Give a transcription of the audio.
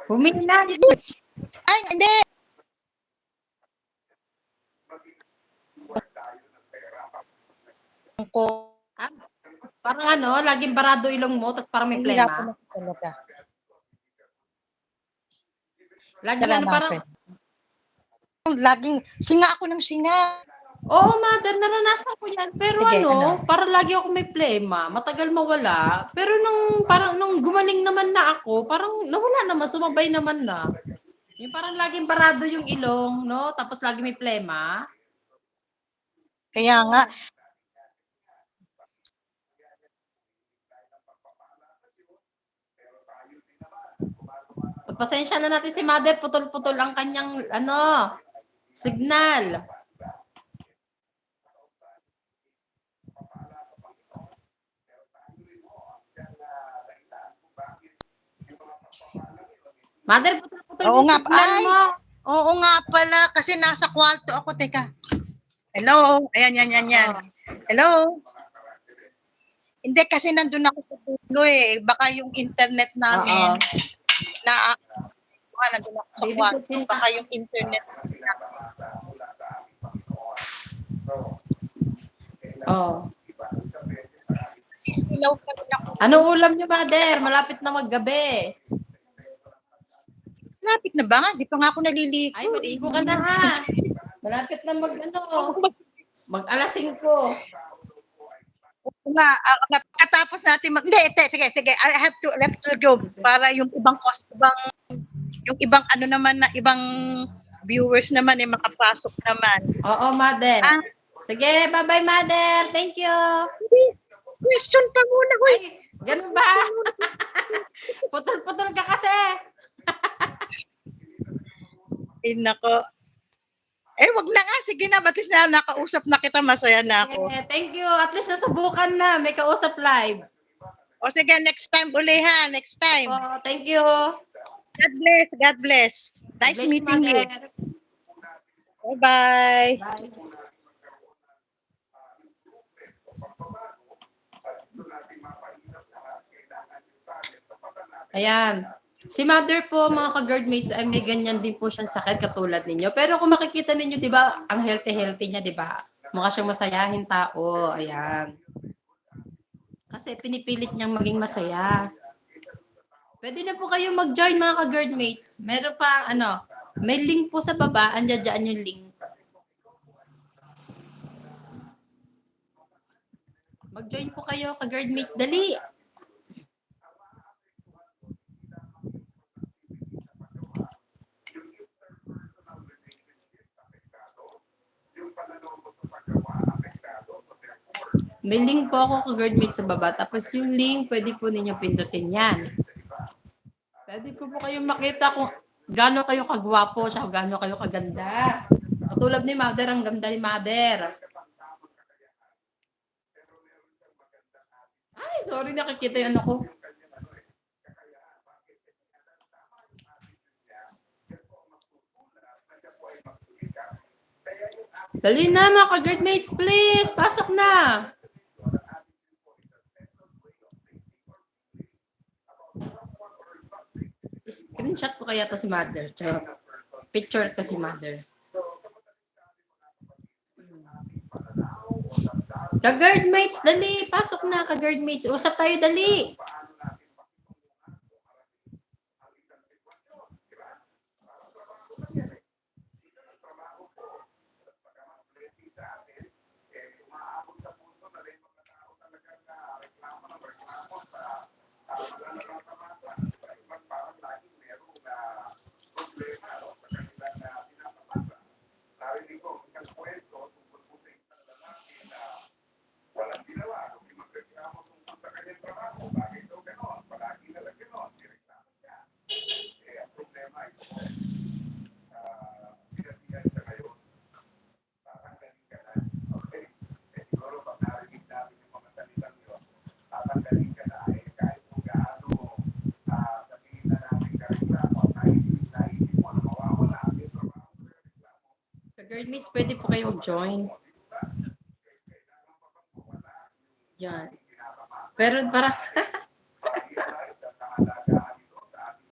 Humina. Ay, hindi. Ko, Ah, parang ano, laging barado ilong mo, tapos parang may nahihirapan plema. ako talaga. Laging Tara ano, parang, natin. Laging singa ako ng singa. oo, mother, naranasan ko yan. Pero Sige, ano, ano? parang lagi ako may plema, matagal mawala. Pero nung gumaling naman na ako, parang nawala naman, sumabay naman na. Yung parang laging barado yung ilong, no? Tapos lagi may plema. Kaya nga, Pagpasensya na natin si mother, putol-putol ang kanyang, ano, signal. Mother, putol-putol oo yung nga, signal ay, mo. oo nga pala, kasi nasa kwarto ako, teka. Hello, ayan, yan. Oo. Hello? Hindi, kasi nandun ako sa dulo eh. Baka yung internet namin, Oo. nandun ako sa Baby, kwarto, putin ka. baka yung internet Oo. sisilaw pa rin ako. Anong ulam niyo, mother? Malapit na maggabi. Lapit na ba nga? Di pa nga ako naliligo. Ay, maligo ka na ha. Malapit na mag alas 5. Nga, pagkatapos natin hindi, sige, I have to left to go para yung yung ibang ano naman na ibang viewers naman makapasok naman. Oo, mother. Ah, Sige, bye-bye, mother. Thank you. hindi. Question pa muna, hoy. Ay, ganun ba? Putol-putol ka kasi. Ay, nako. Wag na nga. Sige na. Batis na nakausap na kita. Masaya na ako. Thank you. At least nasubukan na. May kausap live. O sige, next time uli ha. Next time. Oh, thank you. God bless. God bless. Nice Bless you, meeting you. mother. Bye-bye. Bye. Ayan. Si mother po, mga ka-guardmates, ay may ganyan din po siyang sakit katulad ninyo. Pero kung makikita ninyo, di ba, ang healthy-healthy niya, di ba? Mukha siyang masayahin tao. Ayan. Kasi pinipilit niyang maging masaya. Pwede na po kayo mag-join, mga ka-guardmates. Meron pa, ano, may link po sa baba. Andiyan dyan yung link. Mag-join po kayo, ka-guardmates. Dali! May link po ako ka-guardmate sa baba. Tapos yung link, pwede po ninyo pindutin yan. Pwede po kayong makita kung gaano kayo kagwapo siya, gaano kayo kaganda. Katulad ni Mother, ang ganda ni Mother. Ay, sorry, nakikita yung ano ko. Dali na mga ka-guardmates, please! Pasok na! Screenshot ko kaya to si Mother. Charot. Picture ko si Mother. Ka-guardmates, dali! Pasok na, ka-guardmates. Usap tayo, dali! Ka-guardmates, pwede po kayo mag-join. Yan. Pero para